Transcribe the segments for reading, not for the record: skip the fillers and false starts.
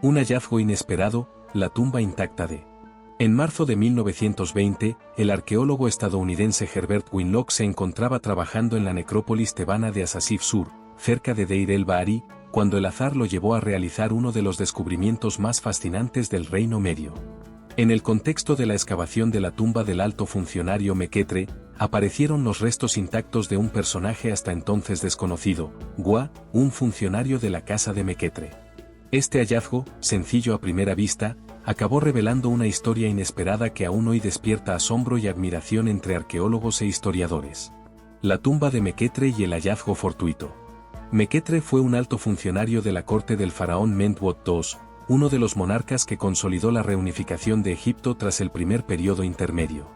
Un hallazgo inesperado, la tumba intacta de. En marzo de 1920, el arqueólogo estadounidense Herbert Winlock se encontraba trabajando en la necrópolis tebana de Asasif Sur, cerca de Deir el-Bahari, cuando el azar lo llevó a realizar uno de los descubrimientos más fascinantes del Reino Medio. En el contexto de la excavación de la tumba del alto funcionario Mequetre, aparecieron los restos intactos de un personaje hasta entonces desconocido, Gua, un funcionario de la casa de Mequetre. Este hallazgo, sencillo a primera vista, acabó revelando una historia inesperada que aún hoy despierta asombro y admiración entre arqueólogos e historiadores. La tumba de Mequetre y el hallazgo fortuito. Mequetre fue un alto funcionario de la corte del faraón Mentwot II, uno de los monarcas que consolidó la reunificación de Egipto tras el primer periodo intermedio.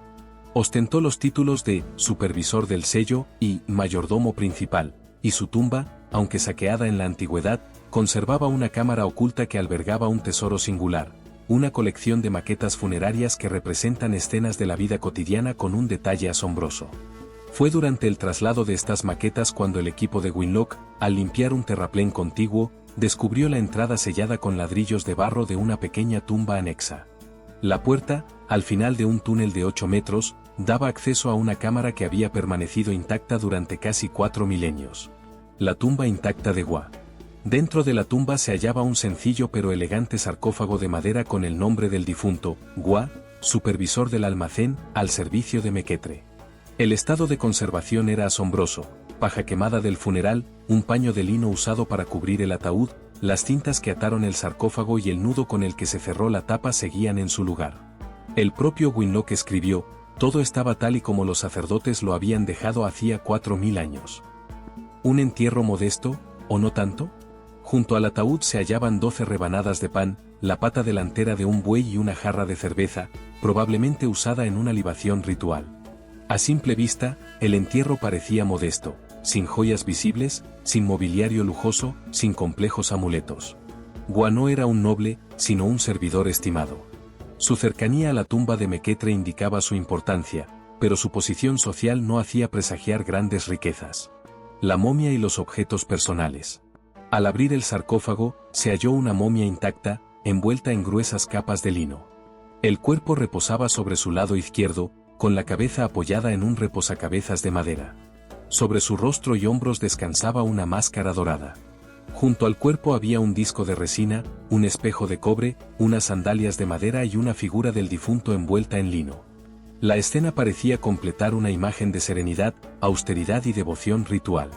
Ostentó los títulos de supervisor del sello y mayordomo principal, y su tumba, aunque saqueada en la antigüedad, conservaba una cámara oculta que albergaba un tesoro singular, una colección de maquetas funerarias que representan escenas de la vida cotidiana con un detalle asombroso. Fue durante el traslado de estas maquetas cuando el equipo de Winlock, al limpiar un terraplén contiguo, descubrió la entrada sellada con ladrillos de barro de una pequeña tumba anexa. La puerta, al final de un túnel de 8 metros, daba acceso a una cámara que había permanecido intacta durante casi 4 milenios. La tumba intacta de Gua. Dentro de la tumba se hallaba un sencillo pero elegante sarcófago de madera con el nombre del difunto, Gua, supervisor del almacén, al servicio de Mequetre. El estado de conservación era asombroso: paja quemada del funeral, un paño de lino usado para cubrir el ataúd, las cintas que ataron el sarcófago y el nudo con el que se cerró la tapa seguían en su lugar. El propio Winlock escribió: todo estaba tal y como los sacerdotes lo habían dejado hacía 4000 años. ¿Un entierro modesto, o no tanto? Junto al ataúd se hallaban 12 rebanadas de pan, la pata delantera de un buey y una jarra de cerveza, probablemente usada en una libación ritual. A simple vista, el entierro parecía modesto, sin joyas visibles, sin mobiliario lujoso, sin complejos amuletos. Gua no era un noble, sino un servidor estimado. Su cercanía a la tumba de Mequetre indicaba su importancia, pero su posición social no hacía presagiar grandes riquezas. La momia y los objetos personales. Al abrir el sarcófago, se halló una momia intacta, envuelta en gruesas capas de lino. El cuerpo reposaba sobre su lado izquierdo, con la cabeza apoyada en un reposacabezas de madera. Sobre su rostro y hombros descansaba una máscara dorada. Junto al cuerpo había un disco de resina, un espejo de cobre, unas sandalias de madera y una figura del difunto envuelta en lino. La escena parecía completar una imagen de serenidad, austeridad y devoción ritual.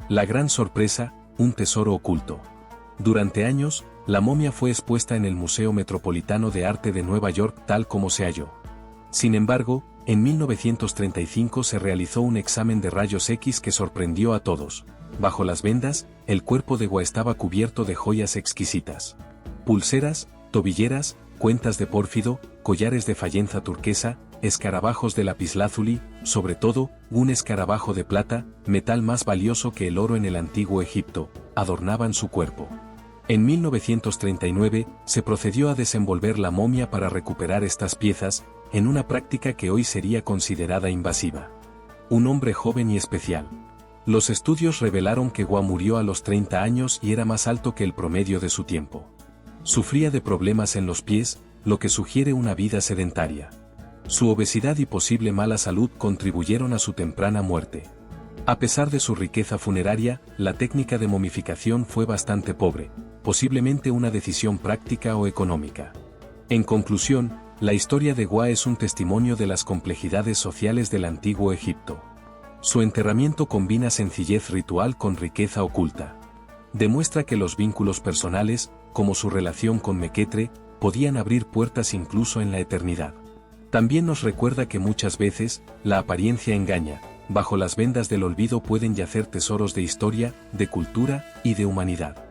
La gran sorpresa: un tesoro oculto. Durante años, la momia fue expuesta en el Museo Metropolitano de Arte de Nueva York tal como se halló. Sin embargo, en 1935 se realizó un examen de rayos X que sorprendió a todos. Bajo las vendas, el cuerpo de Gua estaba cubierto de joyas exquisitas. Pulseras, tobilleras, cuentas de pórfido, collares de fayenza turquesa, escarabajos de lapislázuli, sobre todo, un escarabajo de plata, metal más valioso que el oro en el antiguo Egipto, adornaban su cuerpo. En 1939, se procedió a desenvolver la momia para recuperar estas piezas, en una práctica que hoy sería considerada invasiva. Un hombre joven y especial. Los estudios revelaron que Gua murió a los 30 años y era más alto que el promedio de su tiempo. Sufría de problemas en los pies, lo que sugiere una vida sedentaria. Su obesidad y posible mala salud contribuyeron a su temprana muerte. A pesar de su riqueza funeraria, la técnica de momificación fue bastante pobre, posiblemente una decisión práctica o económica. En conclusión, la historia de Gua es un testimonio de las complejidades sociales del antiguo Egipto. Su enterramiento combina sencillez ritual con riqueza oculta. Demuestra que los vínculos personales, como su relación con Mequetre, podían abrir puertas incluso en la eternidad. También nos recuerda que muchas veces, la apariencia engaña. Bajo las vendas del olvido pueden yacer tesoros de historia, de cultura y de humanidad.